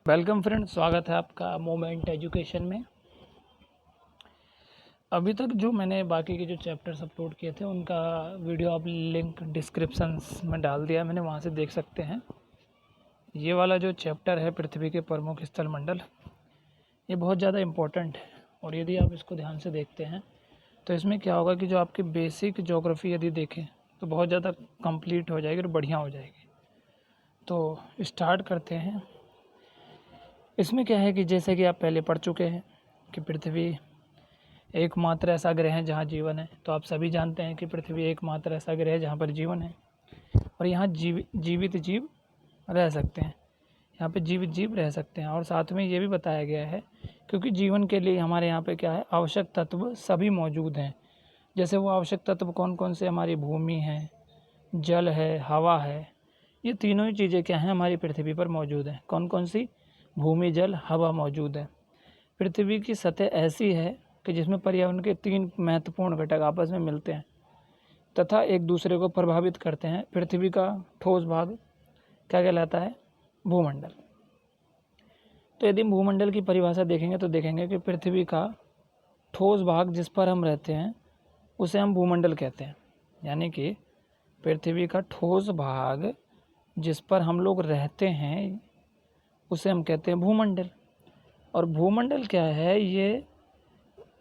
Welcome friend, स्वागत है आपका मोमेंट एजुकेशन में। अभी तक जो मैंने बाकी के जो चैप्टर्स अपलोड किए थे उनका वीडियो आप लिंक डिस्क्रिप्शन में डाल दिया, मैंने वहाँ से देख सकते हैं। ये वाला जो चैप्टर है पृथ्वी के प्रमुख स्थल मंडल, ये बहुत ज़्यादा इम्पोर्टेंट है और यदि आप इसको ध्यान से देखते हैं तो इसमें क्या होगा कि जो आपकी बेसिक ज्योग्राफी यदि देखें तो बहुत ज़्यादा कंप्लीट हो जाएगी और बढ़िया हो जाएगी। तो स्टार्ट करते हैं। इसमें क्या है कि जैसे कि आप पहले पढ़ चुके हैं कि पृथ्वी एकमात्र ऐसा ग्रह है जहाँ जीवन है। तो आप सभी जानते हैं कि पृथ्वी एकमात्र ऐसा ग्रह है जहाँ पर जीवन है और यहाँ जीवित जीव रह सकते हैं। यहाँ पे जीवित जीव रह सकते हैं और साथ में ये भी बताया गया है क्योंकि जीवन के लिए हमारे यहाँ पे क्या है, आवश्यक तत्व सभी मौजूद हैं। जैसे वो आवश्यक तत्व कौन कौन से, हमारी भूमि है, जल है, हवा है। ये तीनों ही चीज़ें क्या हैं, हमारी पृथ्वी पर मौजूद हैं। कौन कौन सी? भूमि, जल, हवा मौजूद है। पृथ्वी की सतह ऐसी है कि जिसमें पर्यावरण के 3 महत्वपूर्ण घटक आपस में मिलते हैं तथा एक दूसरे को प्रभावित करते हैं। पृथ्वी का ठोस भाग क्या कहलाता है? भूमंडल। तो यदि भूमंडल की परिभाषा देखेंगे तो देखेंगे कि पृथ्वी का ठोस भाग जिस पर हम रहते हैं उसे हम भूमंडल कहते हैं। यानी कि पृथ्वी का ठोस भाग जिस पर हम लोग रहते हैं उसे हम कहते हैं भूमंडल। और भूमंडल क्या है, ये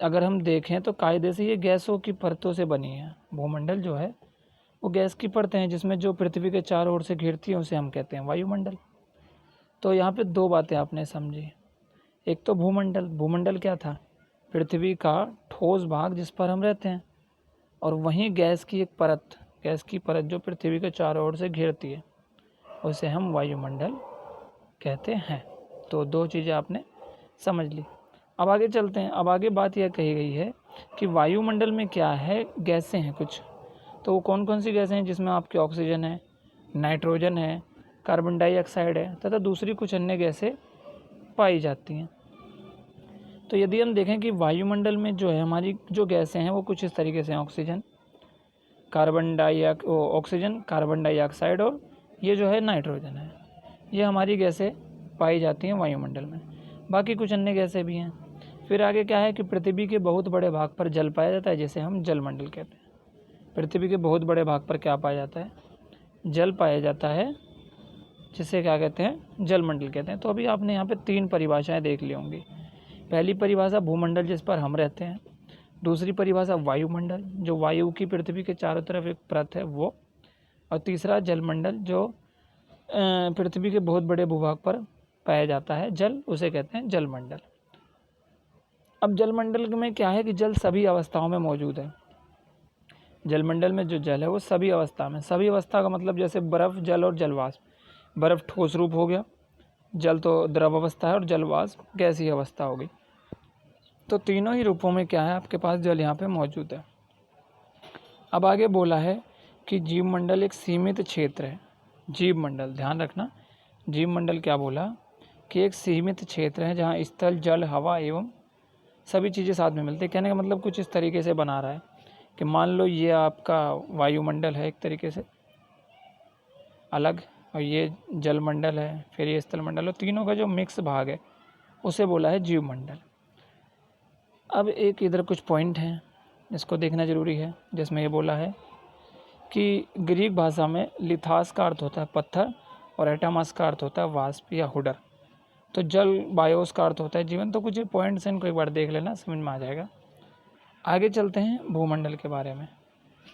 अगर हम देखें तो कायदे से ये गैसों की परतों से बनी है। भूमंडल जो है वो गैस की परतें हैं जिसमें जो पृथ्वी के चारों ओर से घिरती हैं उसे हम कहते हैं वायुमंडल। तो यहाँ पे 2 बातें आपने समझी। एक तो भूमंडल, भूमंडल क्या था? पृथ्वी का ठोस भाग जिस पर हम रहते हैं, और वहीं गैस की एक परत, गैस की परत जो पृथ्वी के चारों ओर से घिरती है उसे हम वायुमंडल कहते हैं। तो 2 चीज़ें आपने समझ ली। अब आगे चलते हैं। अब आगे बात यह कही गई है कि वायुमंडल में क्या है, गैसें हैं कुछ। तो वो कौन कौन सी गैसें हैं? जिसमें आपके ऑक्सीजन है, नाइट्रोजन है, कार्बन डाइऑक्साइड है तथा दूसरी कुछ अन्य गैसें पाई जाती हैं। तो यदि हम देखें कि वायुमंडल में जो है हमारी जो गैसें हैं वो कुछ इस तरीके से हैं। ऑक्सीजन, कार्बन डाइऑक्साइड और ये जो है नाइट्रोजन है। ये हमारी गैसें पाई जाती हैं वायुमंडल में। बाकी कुछ अन्य गैसें भी हैं। फिर आगे क्या है कि पृथ्वी के बहुत बड़े भाग पर जल पाया जाता है जिसे हम जलमंडल कहते हैं। पृथ्वी के बहुत बड़े भाग पर क्या पाया जाता है? जल पाया जाता है, जिसे क्या कहते हैं? जलमंडल कहते हैं। तो अभी आपने यहाँ पे 3 परिभाषाएं देख ली होंगी। पहली परिभाषा भूमंडल जिस पर हम रहते हैं, दूसरी परिभाषा वायुमंडल जो वायु की पृथ्वी के चारों तरफ एक परत है वो, और तीसरा जलमंडल जो पृथ्वी के बहुत बड़े भूभाग पर पाया जाता है जल, उसे कहते हैं जलमंडल। अब जलमंडल में क्या है कि जल सभी अवस्थाओं में मौजूद है। जलमंडल में जो जल है वो सभी अवस्था में, सभी अवस्था का मतलब जैसे बर्फ़, जल और जलवाष्प। बर्फ़ ठोस रूप हो गया, जल तो द्रव अवस्था है और जलवाष्प गैसीय अवस्था हो गई। तो तीनों ही रूपों में क्या है, आपके पास जल यहाँ पे मौजूद है। अब आगे बोला है कि जीवमंडल एक सीमित क्षेत्र है। जीवमंडल, ध्यान रखना, जीवमंडल क्या बोला कि एक सीमित क्षेत्र है जहाँ स्थल, जल, हवा एवं सभी चीज़ें साथ में मिलती है। कहने का मतलब कुछ इस तरीके से बना रहा है कि मान लो ये आपका वायुमंडल है एक तरीके से अलग, और ये जलमंडल है, फिर ये स्थलमंडल, और तीनों का जो मिक्स भाग है उसे बोला है जीवमंडल। अब एक इधर कुछ पॉइंट हैं, इसको देखना ज़रूरी है। जिसमें ये बोला है कि ग्रीक भाषा में लिथास का अर्थ होता है पत्थर और एटामस का अर्थ होता है वाष्प या हुडर। तो जल, बायोस का अर्थ होता है जीवन। तो कुछ पॉइंट्स हैं, इनको एक बार देख लेना, समझ में आ जाएगा। आगे चलते हैं भूमंडल के बारे में।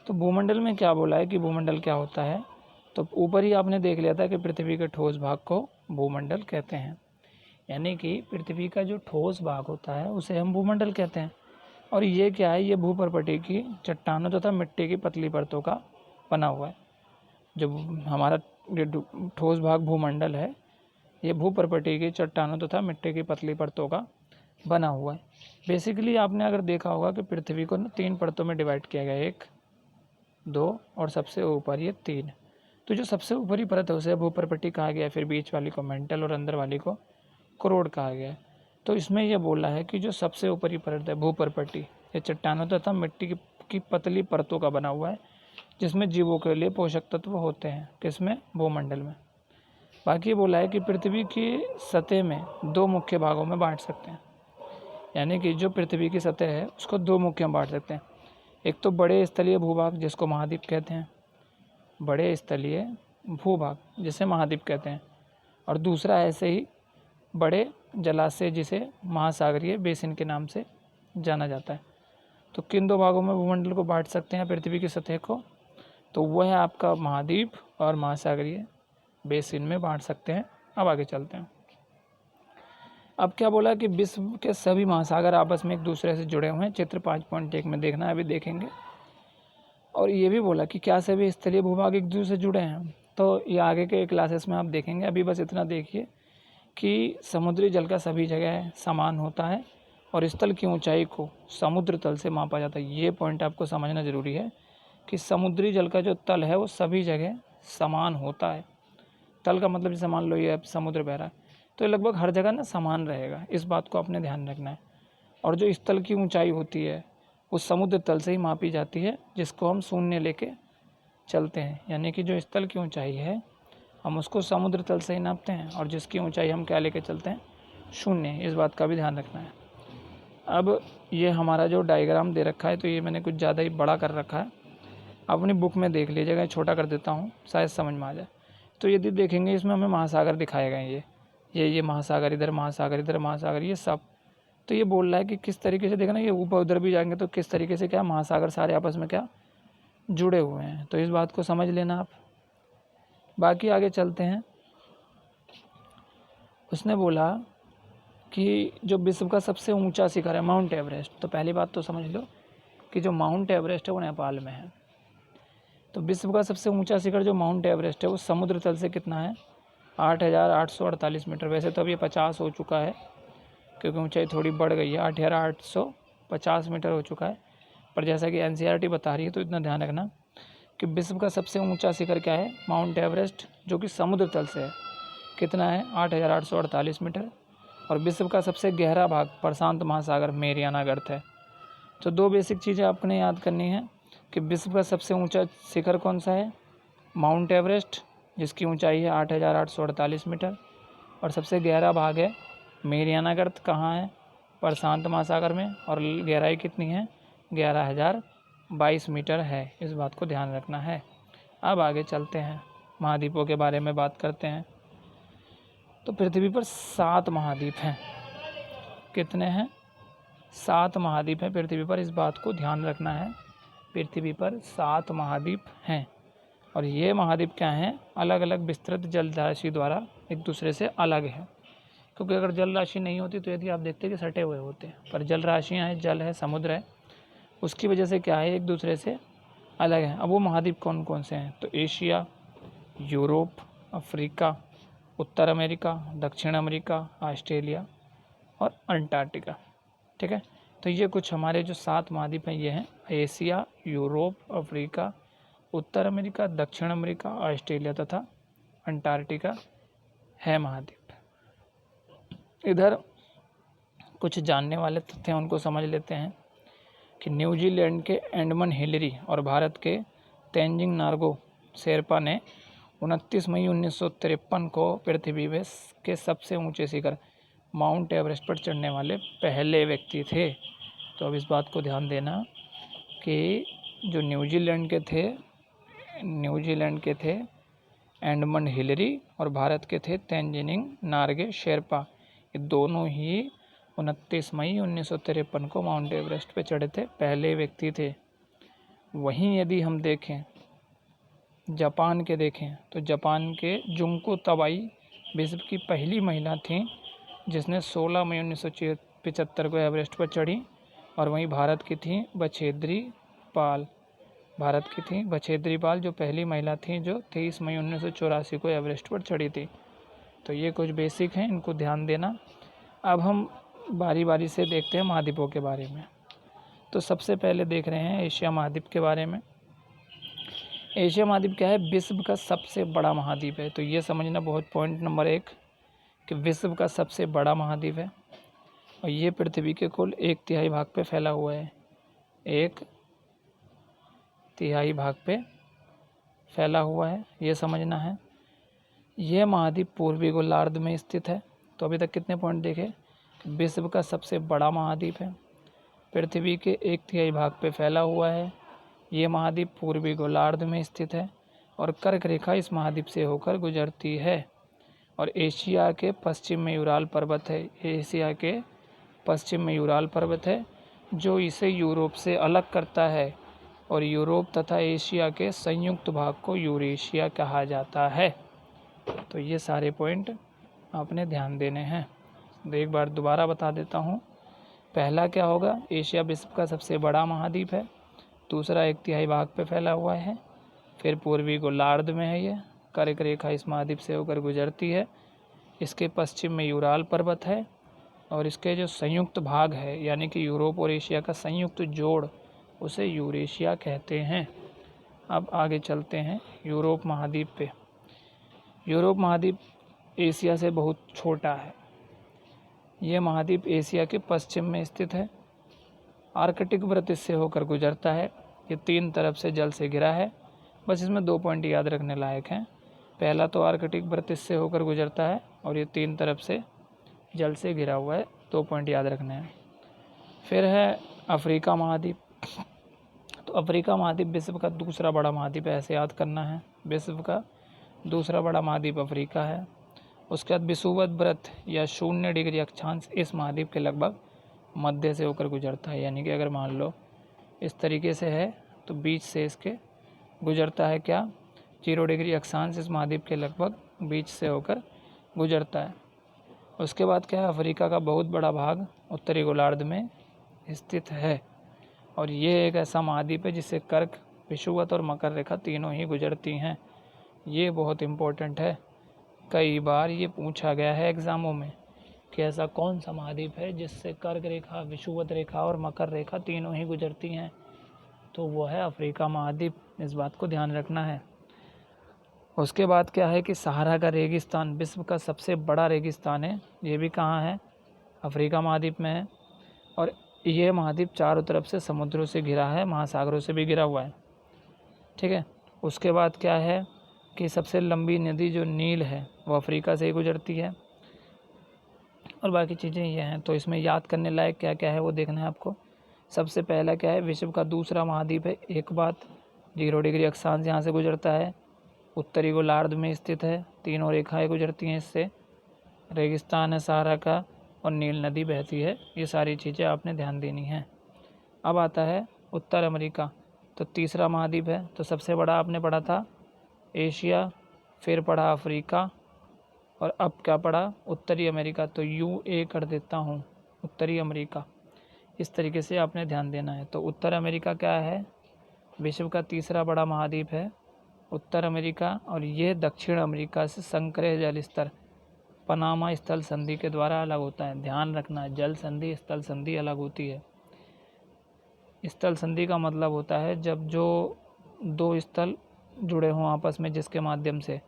तो भूमंडल में क्या बोला है कि भूमंडल क्या होता है। तो ऊपर ही आपने देख लिया था कि पृथ्वी के ठोस भाग को भूमंडल कहते हैं। यानी कि पृथ्वी का जो ठोस भाग होता है उसे हम भूमंडल कहते हैं। और ये क्या है, ये भूपर्पटी की चट्टानों तथा मिट्टी की पतली परतों का बना हुआ है। जो हमारा ठोस भाग भूमंडल है ये भूपर्पटी की चट्टानों तथा मिट्टी की पतली परतों का बना हुआ है। बेसिकली आपने अगर देखा होगा कि पृथ्वी को 3 परतों में डिवाइड किया गया है, 1, 2 और सबसे ऊपर ये 3। तो जो सबसे ऊपरी परत है उसे भूपर्पटी कहा गया है, फिर बीच वाली को मेंटल और अंदर वाली को करोड़ कहा गया है। तो इसमें यह बोला है कि जो सबसे ऊपरी परत है भूपर्पटी, ये चट्टानों तथा मिट्टी की पतली परतों का बना हुआ है जिसमें जीवों के लिए पोषक तत्व होते हैं। किसमें? भूमंडल में। बाकी बोला है कि पृथ्वी की सतह में 2 मुख्य भागों में बांट सकते हैं, यानी कि जो पृथ्वी की सतह है उसको 2 मुख्य में बांट सकते हैं। एक तो बड़े स्थलीय भूभाग जिसको महाद्वीप कहते हैं, बड़े स्थलीय भूभाग जिसे महाद्वीप कहते हैं, और दूसरा ऐसे ही बड़े जलाशय जिसे महासागरीय बेसिन के नाम से जाना जाता है। तो किन 2 भागों में भूमंडल को बांट सकते हैं पृथ्वी की सतह को? तो वह है आपका महाद्वीप और महासागरीय बेसिन में बांट सकते हैं। अब आगे चलते हैं। अब क्या बोला कि विश्व के सभी महासागर आपस में एक दूसरे से जुड़े हुए हैं। चित्र 5.1 में देखना है, अभी देखेंगे। और ये भी बोला कि क्या सभी स्थलीय भूभाग एक दूसरे से जुड़े हैं, तो ये आगे के क्लासेस में आप देखेंगे। अभी बस इतना देखिए कि समुद्री जल का सभी जगह समान होता है और स्थल की ऊंचाई को समुद्र तल से मापा जाता है। ये पॉइंट आपको समझना ज़रूरी है कि समुद्री जल का जो तल है वो सभी जगह समान होता है। तल का मतलब जैसे मान लो ये समुद्र बह रहा है तो ये लगभग हर जगह ना समान रहेगा, इस बात को आपने ध्यान रखना है। और जो स्थल की ऊंचाई होती है वो समुद्र तल से ही मापी जाती है, जिसको हम शून्य लेके चलते हैं। यानी कि जो स्थल की ऊंचाई है हम उसको समुद्र तल से ही नापते हैं, और जिसकी ऊंचाई हम क्या लेके चलते हैं? शून्य। इस बात का भी ध्यान रखना है। अब ये हमारा जो डायग्राम दे रखा है तो ये मैंने कुछ ज़्यादा ही बड़ा कर रखा है, अपनी बुक में देख लीजिएगा, छोटा कर देता हूँ शायद समझ में आ जाए। तो यदि देखेंगे इसमें हमें महासागर दिखाए गए, ये महासागर इधर, महासागर इधर, महासागर ये सब। तो ये बोल रहा है कि किस तरीके से, देखना ये ऊपर उधर भी जाएंगे तो किस तरीके से क्या महासागर सारे आपस में क्या जुड़े हुए हैं। तो इस बात को समझ लेना आप। बाकी आगे चलते हैं। उसने बोला कि जो विश्व का सबसे ऊंचा शिखर है माउंट एवरेस्ट, तो पहली बात तो समझ लो कि जो माउंट एवरेस्ट है वो नेपाल में है। तो विश्व का सबसे ऊंचा शिखर जो माउंट एवरेस्ट है वो समुद्र तल से कितना है? 8,848 मीटर। वैसे तो अब ये 50 हो चुका है क्योंकि ऊंचाई थोड़ी बढ़ गई है, 8,850 मीटर हो चुका है। पर जैसा कि एनसीईआरटी बता रही है तो इतना ध्यान रखना कि विश्व का सबसे ऊंचा शिखर क्या है? माउंट एवरेस्ट, जो कि समुद्र तल से है। कितना है? 8,848 मीटर। और विश्व का सबसे गहरा भाग प्रशांत महासागर मेरियाना गर्त है। तो 2 बेसिक चीज़ें आपने याद करनी है कि विश्व का सबसे ऊंचा शिखर कौन सा है? माउंट एवरेस्ट, जिसकी ऊंचाई है 8,848 मीटर। और सबसे गहरा भाग है मेरियाना गर्त, कहाँ है? प्रशांत महासागर में। और गहराई कितनी है? 11,022 मीटर है। इस बात को ध्यान रखना है। अब आगे चलते हैं, महाद्वीपों के बारे में बात करते हैं। तो पृथ्वी पर 7 महाद्वीप हैं। कितने हैं? 7 महाद्वीप हैं पृथ्वी पर, इस बात को ध्यान रखना है। पृथ्वी पर 7 महाद्वीप हैं और ये महाद्वीप क्या हैं? अलग अलग विस्तृत जल राशि द्वारा एक दूसरे से अलग है। क्योंकि अगर जल राशि नहीं होती तो यदि आप देखते कि सटे हुए होते हैं, पर जल राशियाँ हैं, जल है, समुद्र है, उसकी वजह से क्या है? एक दूसरे से अलग है। अब वो महाद्वीप कौन कौन से हैं? तो एशिया, यूरोप, अफ्रीका, उत्तर अमेरिका, दक्षिण अमेरिका, ऑस्ट्रेलिया और अंटार्कटिका। ठीक है, तो ये कुछ हमारे जो 7 महाद्वीप हैं ये हैं एशिया, यूरोप, अफ्रीका, उत्तर अमेरिका, दक्षिण अमेरिका, ऑस्ट्रेलिया तथा अंटार्कटिका है महाद्वीप। इधर कुछ जानने वाले तथ्य उनको समझ लेते हैं कि न्यूजीलैंड के एडमंड हिलरी और भारत के तेंजिंग नार्गो शेरपा ने 29 मई 1953 को पृथ्वी के सबसे ऊंचे शिखर माउंट एवरेस्ट पर चढ़ने वाले पहले व्यक्ति थे। तो अब इस बात को ध्यान देना कि जो न्यूजीलैंड के थे एडमंड हिलरी और भारत के थे तेंजिंग नार्गे शेरपा, ये दोनों ही 29 मई 1953 को माउंट एवरेस्ट पर चढ़े थे, पहले व्यक्ति थे। वहीं यदि हम देखें जापान के देखें तो जापान के जुंको तबाई विश्व की पहली महिला थी जिसने 16 मई 1975 को एवरेस्ट पर चढ़ी। और वहीं भारत की थी बछेद्री पाल, जो पहली महिला थी जो 23 मई 1984 को एवरेस्ट पर चढ़ी थी। तो ये कुछ बेसिक हैं, इनको ध्यान देना। अब हम बारी बारी से देखते हैं महाद्वीपों के बारे में। तो सबसे पहले देख रहे हैं एशिया महाद्वीप के बारे में। एशिया महाद्वीप क्या है? विश्व का सबसे बड़ा महाद्वीप है। तो ये समझना बहुत पॉइंट नंबर 1 कि विश्व का सबसे बड़ा महाद्वीप है और ये पृथ्वी के कुल 1/3 भाग पे फैला हुआ है। 1/3 भाग पे फैला हुआ है, ये समझना है। ये महाद्वीप पूर्वी गोलार्ध में स्थित है। तो अभी तक कितने पॉइंट देखे? विश्व का सबसे बड़ा महाद्वीप है, पृथ्वी के 1/3 भाग पे फैला हुआ है, ये महाद्वीप पूर्वी गोलार्ध में स्थित है और कर्क रेखा इस महाद्वीप से होकर गुजरती है। और एशिया के पश्चिम में यूराल पर्वत है, एशिया के पश्चिम में यूराल पर्वत है जो इसे यूरोप से अलग करता है और यूरोप तथा एशिया के संयुक्त भाग को यूरेशिया कहा जाता है। तो ये सारे पॉइंट आपने ध्यान देने हैं। तो एक बार दोबारा बता देता हूँ। पहला क्या होगा? एशिया विश्व का सबसे बड़ा महाद्वीप है। दूसरा 1/3 भाग पे फैला हुआ है। फिर पूर्वी गोलार्ध में है, ये कर्क रेखा इस महाद्वीप से होकर गुजरती है। इसके पश्चिम में यूराल पर्वत है और इसके जो संयुक्त भाग है यानी कि यूरोप और एशिया का संयुक्त जोड़, उसे यूरेशिया कहते हैं। अब आगे चलते हैं यूरोप महाद्वीप पे। यूरोप महाद्वीप एशिया से बहुत छोटा है। यह महाद्वीप एशिया के पश्चिम में स्थित है। आर्कटिक वृत्त इससे होकर गुजरता है। ये 3 तरफ से जल से घिरा है। बस इसमें 2 पॉइंट याद रखने लायक हैं। पहला तो आर्कटिक वृत्त इससे होकर गुजरता है और ये 3 तरफ से जल से घिरा हुआ है। 2 पॉइंट याद रखने हैं। फिर है अफ्रीका महाद्वीप। तो अफ्रीका महाद्वीप विश्व का दूसरा बड़ा महाद्वीप है, ऐसे याद करना है। विश्व का दूसरा बड़ा महाद्वीप अफ्रीका है। उसके बाद विषुवत वृत्त या 0 डिग्री अक्षांश इस महाद्वीप के लगभग मध्य से होकर गुजरता है। यानी कि अगर मान लो इस तरीके से है तो बीच से इसके गुजरता है क्या? 0 डिग्री अक्षांश इस महाद्वीप के लगभग बीच से होकर गुजरता है। उसके बाद क्या है? अफ्रीका का बहुत बड़ा भाग उत्तरी गोलार्ध में स्थित है और ये एक ऐसा महाद्वीप है जिससे कर्क, विषुवत और मकर रेखा तीनों ही गुजरती हैं। ये बहुत इम्पोर्टेंट है। कई बार ये पूछा गया है एग्ज़ामों में कि ऐसा कौन सा महाद्वीप है जिससे कर्क रेखा, विषुवत रेखा और मकर रेखा तीनों ही गुजरती हैं? तो वो है अफ्रीका महाद्वीप। इस बात को ध्यान रखना है। उसके बाद क्या है कि सहारा का रेगिस्तान विश्व का सबसे बड़ा रेगिस्तान है। ये भी कहाँ है? अफ्रीका महाद्वीप में है। और ये महाद्वीप चारों तरफ से समुद्रों से घिरा है, महासागरों से भी घिरा हुआ है। ठीक है। उसके बाद क्या है कि सबसे लंबी नदी जो नील है वो अफ्रीका से ही गुजरती है। और बाकी चीज़ें ये हैं। तो इसमें याद करने लायक क्या क्या है वो देखना है आपको। सबसे पहला क्या है? विश्व का दूसरा महाद्वीप है। एक बात, 0 डिग्री अक्षांश यहाँ से गुजरता है। उत्तरी गोलार्ध में स्थित है। तीनों रेखाएं गुजरती हैं इससे। रेगिस्तान है सहारा का और नील नदी बहती है। ये सारी चीज़ें आपने ध्यान देनी है। अब आता है उत्तर अमेरिका। तो तीसरा महाद्वीप है। तो सबसे बड़ा आपने पढ़ा था एशिया, फिर पढ़ा अफ्रीका और अब क्या पढ़ा? उत्तरी अमेरिका। तो UA कर देता हूँ, उत्तरी अमेरिका। इस तरीके से आपने ध्यान देना है। तो उत्तर अमेरिका क्या है? विश्व का तीसरा बड़ा महाद्वीप है उत्तर अमेरिका और ये दक्षिण अमेरिका से संकरे जल स्तर पनामा स्थल संधि के द्वारा अलग होता है। ध्यान रखना, जल संधि, स्थल संधि अलग होती है। स्थल संधि का मतलब होता है जब जो 2 स्थल जुड़े हों आपस में, जिसके माध्यम से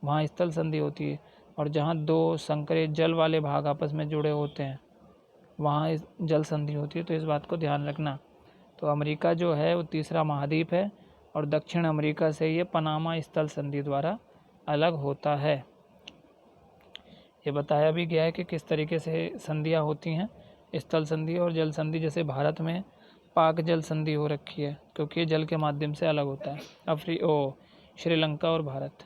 वहाँ स्थल संधि होती है। और जहाँ 2 संकरे जल वाले भाग आपस में जुड़े होते हैं वहाँ जल संधि होती है। तो इस बात को ध्यान रखना। तो अमेरिका जो है वो तीसरा महाद्वीप है और दक्षिण अमेरिका से ये पनामा स्थल संधि द्वारा अलग होता है। ये बताया भी गया है कि किस तरीके से संधियाँ होती हैं, स्थल संधि और जल संधि। जैसे भारत में पाक जल संधि हो रखी है क्योंकि ये जल के माध्यम से अलग होता है। श्रीलंका और भारत।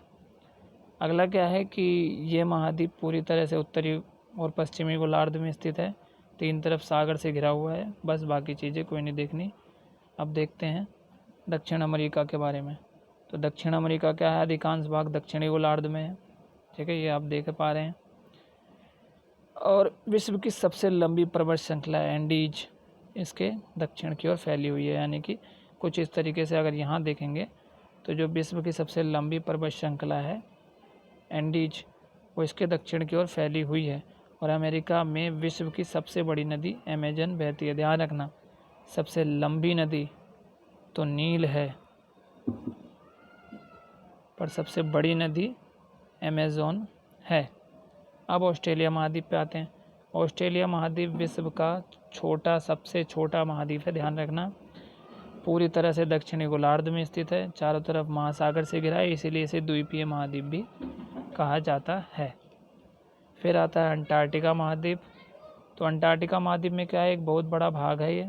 अगला क्या है कि ये महाद्वीप पूरी तरह से उत्तरी और पश्चिमी गोलार्ध में स्थित है। 3 तरफ सागर से घिरा हुआ है। बस बाकी चीज़ें कोई नहीं देखनी। अब देखते हैं दक्षिण अमेरिका के बारे में। तो दक्षिण अमेरिका क्या है? अधिकांश भाग दक्षिणी गोलार्ध में है। ठीक है, ये आप देख पा रहे हैं। और विश्व की सबसे लंबी पर्वत श्रृंखला एंडीज इसके दक्षिण की ओर फैली हुई है। यानी कि कुछ इस तरीके से अगर यहाँ देखेंगे तो जो विश्व की सबसे लंबी पर्वत श्रृंखला है एंडीज, वो इसके दक्षिण की ओर फैली हुई है। और अमेरिका में विश्व की सबसे बड़ी नदी अमेजन बहती है। ध्यान रखना, सबसे लंबी नदी तो नील है पर सबसे बड़ी नदी अमेज़न है। अब ऑस्ट्रेलिया महाद्वीप पे आते हैं। ऑस्ट्रेलिया महाद्वीप विश्व का सबसे छोटा महाद्वीप है। ध्यान रखना, पूरी तरह से दक्षिणी गोलार्ध में स्थित है, चारों तरफ महासागर से घिरा है, इसीलिए इसे द्वीपीय महाद्वीप भी कहा जाता है। फिर आता है अंटार्कटिका महाद्वीप। तो अंटार्कटिका महाद्वीप में क्या है, एक बहुत बड़ा भाग है ये,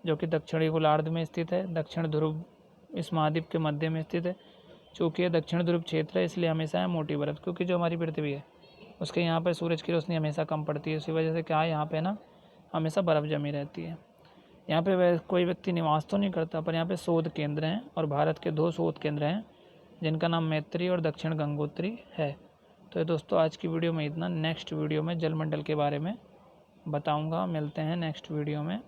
जो कि दक्षिणी गोलार्ध में स्थित है। दक्षिण ध्रुव इस महाद्वीप के मध्य में स्थित है। चूँकि ये दक्षिण ध्रुव क्षेत्र है, इसलिए हमेशा है मोटी बर्फ़, क्योंकि जो हमारी पृथ्वी है उसके यहाँ पर सूरज की रोशनी हमेशा कम पड़ती है, इसी वजह से क्या है, यहाँ पे ना हमेशा बर्फ़ जमी रहती है। यहाँ पे कोई व्यक्ति निवास तो नहीं करता, पर यहाँ पे शोध केंद्र हैं, और भारत के 2 शोध केंद्र हैं जिनका नाम मैत्री और दक्षिण गंगोत्री है। तो दोस्तों आज की वीडियो में इतना। नेक्स्ट वीडियो में जलमंडल के बारे में बताऊँगा। मिलते हैं नेक्स्ट वीडियो में।